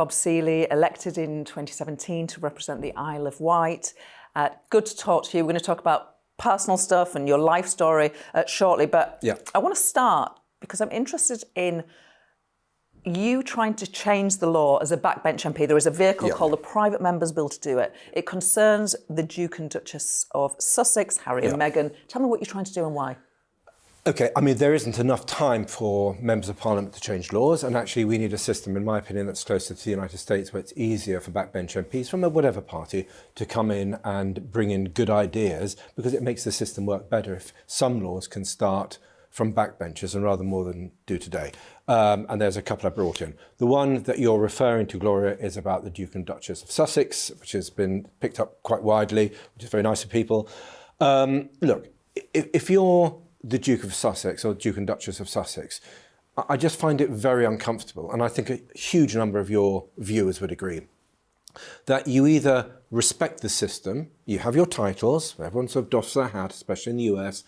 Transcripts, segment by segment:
Bob Seeley, elected in 2017 to represent the Isle of Wight. Good to talk to you. We're going to talk about personal stuff and your life story shortly, but I want to start because I'm interested in you trying to change the law as a backbench MP. There is a vehicle called the Private Members Bill to do it. It concerns the Duke and Duchess of Sussex, Harry and Meghan. Tell me what you're trying to do and why. OK, I mean, there isn't enough time for members of Parliament to change laws, and actually we need a system, in my opinion, that's closer to the United States, where it's easier for backbench MPs from whatever party to come in and bring in good ideas, because it makes the system work better if some laws can start from backbenchers and rather more than do today. And there's a couple I brought in. The one that you're referring to, Gloria, is about the Duke and Duchess of Sussex, which has been picked up quite widely, which is very nice of people. Look, if you're the Duke of Sussex or Duke and Duchess of Sussex, I just find it very uncomfortable. And I think a huge number of your viewers would agree that you either respect the system, you have your titles, everyone sort of doffs their hat, especially in the US,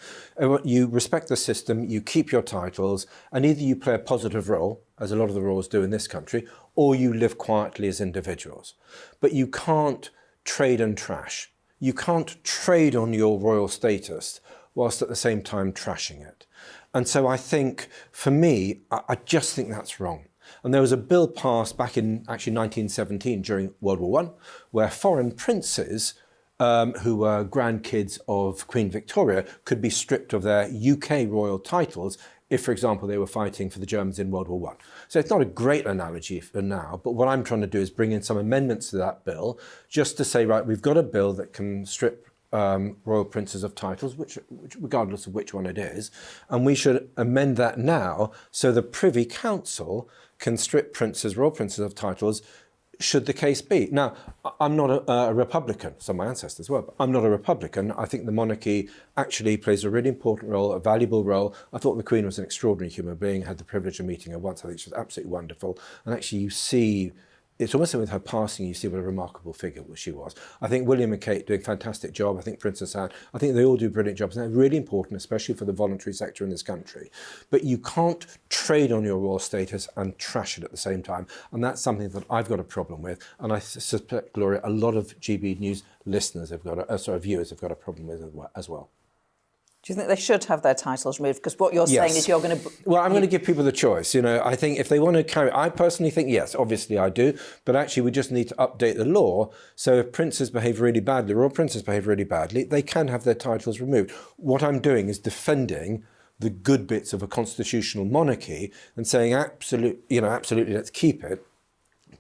you respect the system, you keep your titles, and either you play a positive role, as a lot of the roles do in this country, or you live quietly as individuals. But you can't trade and trash. You can't trade on your royal status whilst at the same time trashing it. And so I think, for me, I just think that's wrong. And there was a bill passed back in actually 1917 during World War I, where foreign princes who were grandkids of Queen Victoria could be stripped of their UK royal titles if, for example, they were fighting for the Germans in World War I. So it's not a great analogy for now, but what I'm trying to do is bring in some amendments to that bill just to say, right, we've got a bill that can strip royal princes of titles, which regardless of which one it is, and we should amend that now so the Privy Council can strip royal princes of titles should the case be. Now, I'm not a Republican, some of my ancestors were, but I'm not a Republican. I think the monarchy actually plays a really important role, a valuable role. I thought the Queen was an extraordinary human being, had the privilege of meeting her once. I think she was absolutely wonderful. And actually you see, it's almost like with her passing, you see what a remarkable figure she was. I think William and Kate doing a fantastic job. I think Princess Anne, I think they all do brilliant jobs. And they're really important, especially for the voluntary sector in this country. But you can't trade on your royal status and trash it at the same time. And that's something that I've got a problem with. And I suspect, Gloria, a lot of GB News listeners have got, viewers have got a problem with it as well. Do you think they should have their titles removed? Because what you're saying is you're going to... Well, I'm going to give people the choice. You know, I think if they want to carry... I personally think, yes, obviously I do. But actually, we just need to update the law. So if princes behave really badly, royal princes behave really badly, they can have their titles removed. What I'm doing is defending the good bits of a constitutional monarchy and saying, absolutely, let's keep it.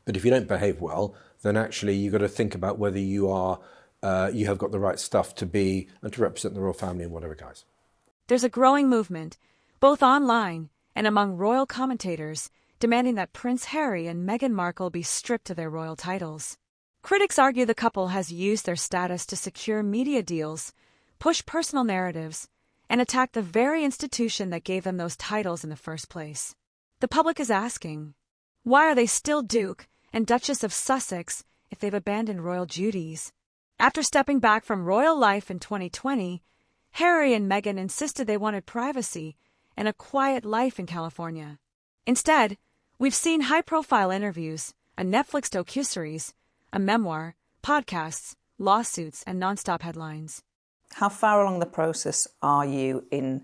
But if you don't behave well, then actually you've got to think about whether you are... you have got the right stuff to be and to represent the royal family in whatever guise. There's a growing movement, both online and among royal commentators, demanding that Prince Harry and Meghan Markle be stripped of their royal titles. Critics argue the couple has used their status to secure media deals, push personal narratives, and attack the very institution that gave them those titles in the first place. The public is asking, why are they still Duke and Duchess of Sussex if they've abandoned royal duties? After stepping back from royal life in 2020, Harry and Meghan insisted they wanted privacy and a quiet life in California. Instead, we've seen high-profile interviews, a Netflix docuseries, a memoir, podcasts, lawsuits, and nonstop headlines. How far along the process are you in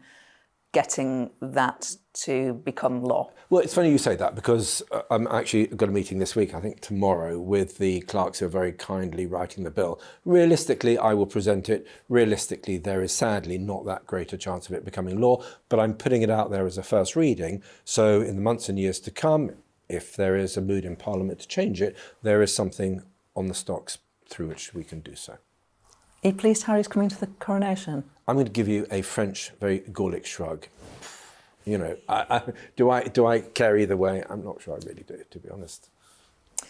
getting that to become law? Well, it's funny you say that because I'm actually got a meeting this week, I think tomorrow, with the clerks who are very kindly writing the bill. Realistically, I will present it. Realistically, there is sadly not that great a chance of it becoming law, but I'm putting it out there as a first reading. So in the months and years to come, if there is a mood in Parliament to change it, there is something on the stocks through which we can do so. Are you pleased Harry's coming to the coronation? I'm going to give you a French, very Gallic shrug. You know, do I care either way? I'm not sure I really do, to be honest.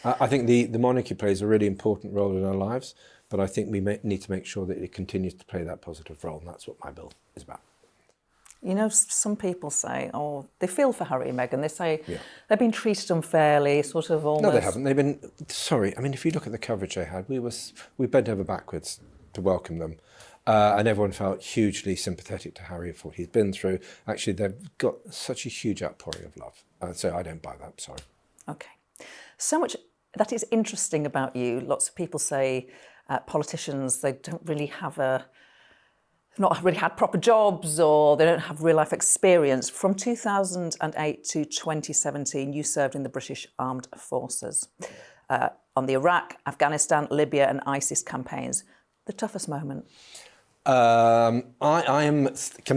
I think the monarchy plays a really important role in our lives, but I think we need to make sure that it continues to play that positive role, and that's what my bill is about. You know, some people say, oh, they feel for Harry and Meghan. They say they've been treated unfairly, sort of almost... No, they haven't. They've been... Sorry, I mean, if you look at the coverage they had, we bent over backwards to welcome them. And everyone felt hugely sympathetic to Harry for what he's been through. Actually, they've got such a huge outpouring of love. So I don't buy that, sorry. OK. So much that is interesting about you. Lots of people say politicians, they don't really have not really had proper jobs, or they don't have real life experience. From 2008 to 2017, you served in the British Armed Forces on the Iraq, Afghanistan, Libya and ISIS campaigns. The toughest moment? Can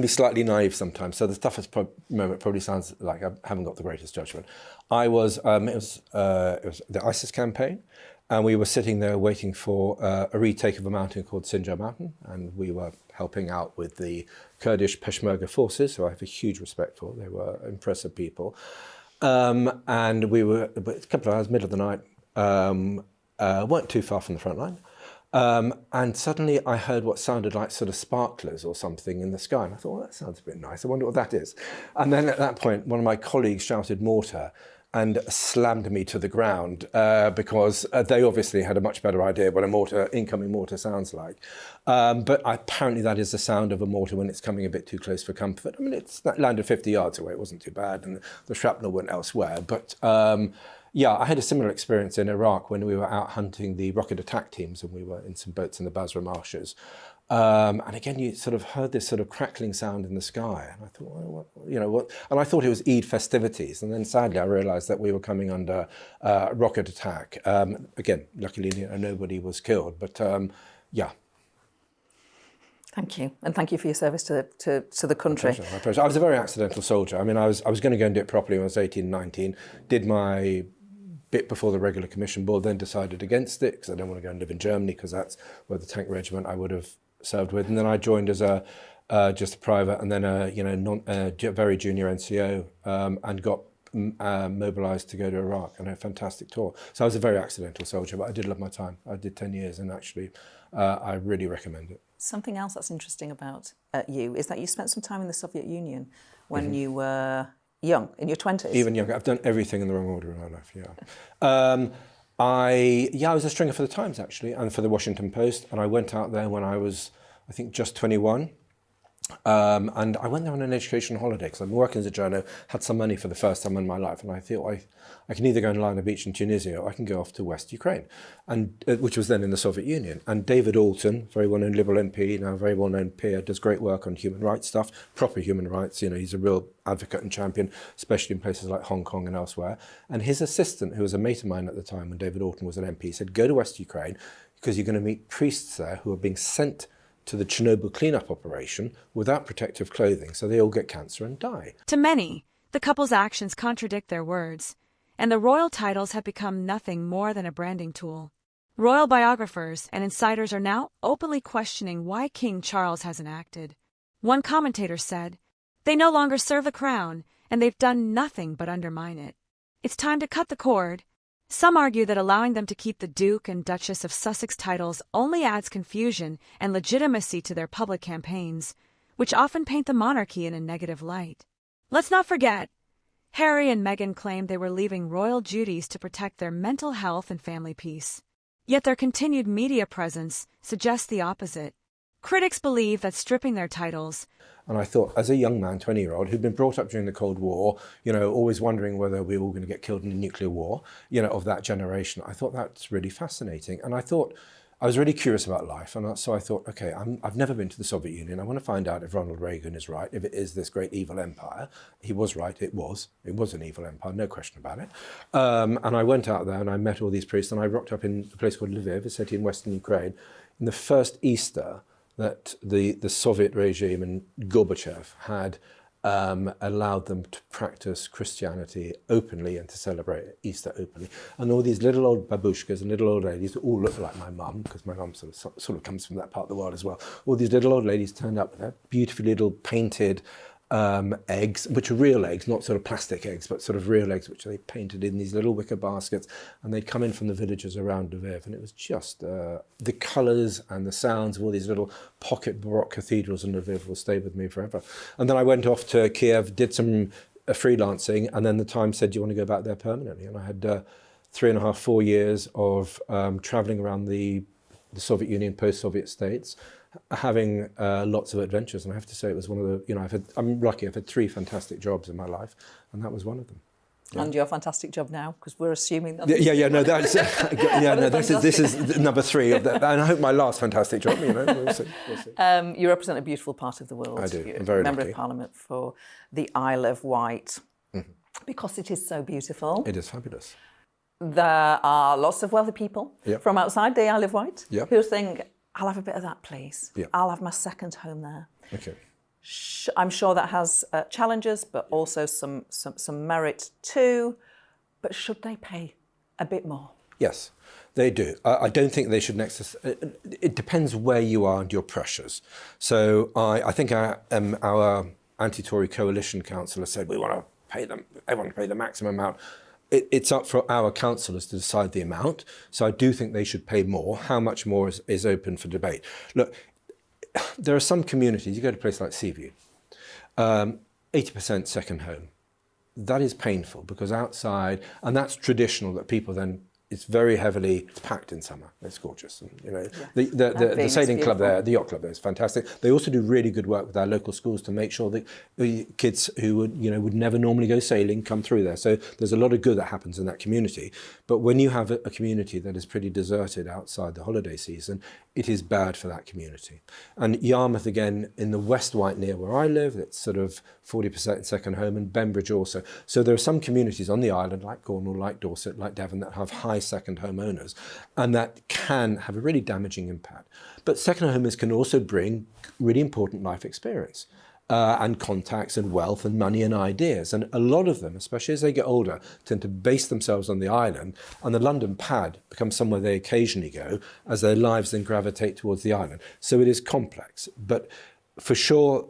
be slightly naive sometimes, so the toughest moment probably sounds like I haven't got the greatest judgment. It was the ISIS campaign, and we were sitting there waiting for a retake of a mountain called Sinjar Mountain, and we were helping out with the Kurdish Peshmerga forces, who I have a huge respect for. They were impressive people. And we were a couple of hours, middle of the night, weren't too far from the front line. And suddenly I heard what sounded like sort of sparklers or something in the sky. And I thought, well, that sounds a bit nice. I wonder what that is. And then at that point, one of my colleagues shouted mortar and slammed me to the ground because they obviously had a much better idea what a incoming mortar sounds like. But apparently that is the sound of a mortar when it's coming a bit too close for comfort. I mean, that landed 50 yards away. It wasn't too bad. And the shrapnel went elsewhere. But yeah, I had a similar experience in Iraq when we were out hunting the rocket attack teams, and we were in some boats in the Basra marshes. And again, you sort of heard this sort of crackling sound in the sky. And I thought, well, what? And I thought it was Eid festivities. And then sadly, I realized that we were coming under rocket attack. Again, luckily, nobody was killed. But yeah. Thank you. And thank you for your service to the country. My pleasure. I was a very accidental soldier. I mean, I was going to go and do it properly when I was 18, 19. Did my bit before the regular commission board, then decided against it because I don't want to go and live in Germany because that's where the tank regiment I would have served with. And then I joined as just a private, and then a very junior NCO, and got mobilised to go to Iraq, and a fantastic tour. So I was a very accidental soldier, but I did love my time. I did 10 years, and actually I really recommend it. Something else that's interesting about you is that you spent some time in the Soviet Union when you were young, in your 20s. Even younger. I've done everything in the wrong order in my life, yeah. I was a stringer for the Times, actually, and for the Washington Post, and I went out there when I was, I think, just 21. And I went there on an education holiday because I've been working as a journo, had some money for the first time in my life, and I thought I can either go and lie on a beach in Tunisia or I can go off to West Ukraine, and which was then in the Soviet Union. And David Alton, very well-known Liberal MP, now very well-known peer, does great work on human rights stuff, proper human rights. He's a real advocate and champion, especially in places like Hong Kong and elsewhere. And his assistant, who was a mate of mine at the time when David Alton was an MP, said, go to West Ukraine because you're going to meet priests there who are being sent to the Chernobyl cleanup operation without protective clothing, so they all get cancer and die. To many, the couple's actions contradict their words, and the royal titles have become nothing more than a branding tool. Royal biographers and insiders are now openly questioning why King Charles hasn't acted. One commentator said, "They no longer serve the crown, and they've done nothing but undermine it. It's time to cut the cord." Some argue that allowing them to keep the Duke and Duchess of Sussex titles only adds confusion and legitimacy to their public campaigns, which often paint the monarchy in a negative light. Let's not forget, Harry and Meghan claimed they were leaving royal duties to protect their mental health and family peace. Yet their continued media presence suggests the opposite. Critics believe that stripping their titles. And I thought, as a young man, 20-year-old, who'd been brought up during the Cold War, always wondering whether we were all going to get killed in a nuclear war, of that generation, I thought that's really fascinating. And I thought, I was really curious about life. And so I thought, okay, I've never been to the Soviet Union. I want to find out if Ronald Reagan is right, if it is this great evil empire. He was right, it was. It was an evil empire, no question about it. And I went out there and I met all these priests, and I rocked up in a place called Lviv, a city in western Ukraine, in the first Easter that the Soviet regime and Gorbachev had allowed them to practice Christianity openly and to celebrate Easter openly. And all these little old babushkas and little old ladies that all look like my mum, because my mum sort of comes from that part of the world as well. All these little old ladies turned up with their beautifully little painted eggs, which are real eggs, not sort of plastic eggs, but sort of real eggs, which they painted in these little wicker baskets, and they'd come in from the villages around Lviv, and it was just the colours and the sounds of all these little pocket Baroque cathedrals in Lviv will stay with me forever. And then I went off to Kiev, did some freelancing, and then the Times said, do you want to go back there permanently? And I had 3.5, 4 years of travelling around the Soviet Union, post-Soviet states, having lots of adventures, and I have to say it was one of the, I'm lucky, I've had 3 fantastic jobs in my life, and that was one of them. And your fantastic job now, because we're assuming that. No, that's no. This is number 3 of that, and I hope my last fantastic job. We'll see. You represent a beautiful part of the world. I do. You're I'm very Member lucky. of Parliament for the Isle of Wight, because it is so beautiful. It is fabulous. There are lots of wealthy people from outside the Isle of Wight who think, I'll have a bit of that, please. I'll have my second home there. Okay. I'm sure that has challenges, but also some merit too. But should they pay a bit more? Yes, they do. I don't think they should it depends where you are and your pressures. So I think our anti-Tory coalition councillor said we want to pay them. They want to pay the maximum amount. It's up for our councillors to decide the amount. So I do think they should pay more. How much more is open for debate. Look, there are some communities, you go to a place like Seaview, 80% second home. That is painful because outside, and that's traditional that people then, it's very heavily packed in summer. It's gorgeous. And, the sailing club there, the yacht club there is fantastic. They also do really good work with our local schools to make sure that the kids who would never normally go sailing come through there. So there's a lot of good that happens in that community. But when you have a community that is pretty deserted outside the holiday season, it is bad for that community. And Yarmouth, again, in the West Wight near where I live, it's sort of 40% second home, and Bembridge also. So there are some communities on the island, like Cornwall, like Dorset, like Devon, that have high second home owners, and that can have a really damaging impact. But second homeowners can also bring really important life experience. And contacts and wealth and money and ideas. And a lot of them, especially as they get older, tend to base themselves on the island, and the London pad becomes somewhere they occasionally go as their lives then gravitate towards the island. So it is complex, but for sure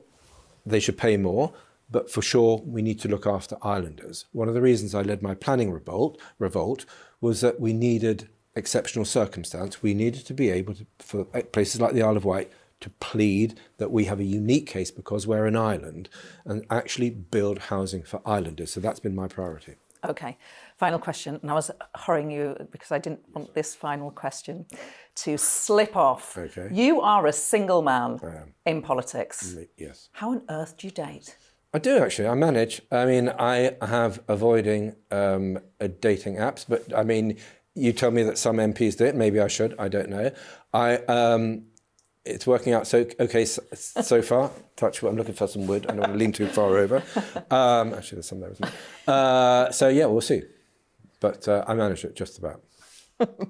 they should pay more, but for sure we need to look after islanders. One of the reasons I led my planning revolt was that we needed exceptional circumstance. We needed to be able to, for places like the Isle of Wight, to plead that we have a unique case because we're an island and actually build housing for islanders. So that's been my priority. Okay, final question. And I was hurrying you because I didn't want this final question to slip off. Okay. You are a single man in politics. Yes. How on earth do you date? I do actually. I manage. I mean, I have avoiding dating apps, but I mean, you tell me that some MPs do it. Maybe I should. I don't know. It's working out okay so far. Touch wood. I'm looking for some wood. I don't want to lean too far over. Actually, there's some there, isn't there? So yeah, we'll see. But I managed it just about.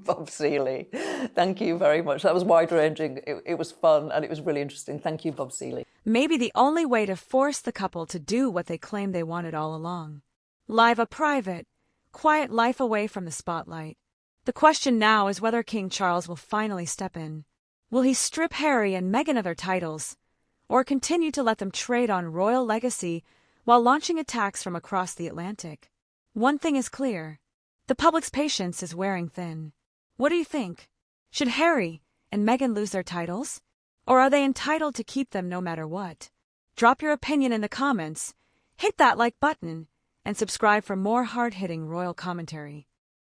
Bob Seeley, thank you very much. That was wide-ranging. It was fun and it was really interesting. Thank you, Bob Seeley. Maybe the only way to force the couple to do what they claimed they wanted all along. Live a private, quiet life away from the spotlight. The question now is whether King Charles will finally step in. Will he strip Harry and Meghan of their titles, or continue to let them trade on royal legacy while launching attacks from across the Atlantic? One thing is clear. The public's patience is wearing thin. What do you think? Should Harry and Meghan lose their titles? Or are they entitled to keep them no matter what? Drop your opinion in the comments, hit that like button, and subscribe for more hard-hitting royal commentary.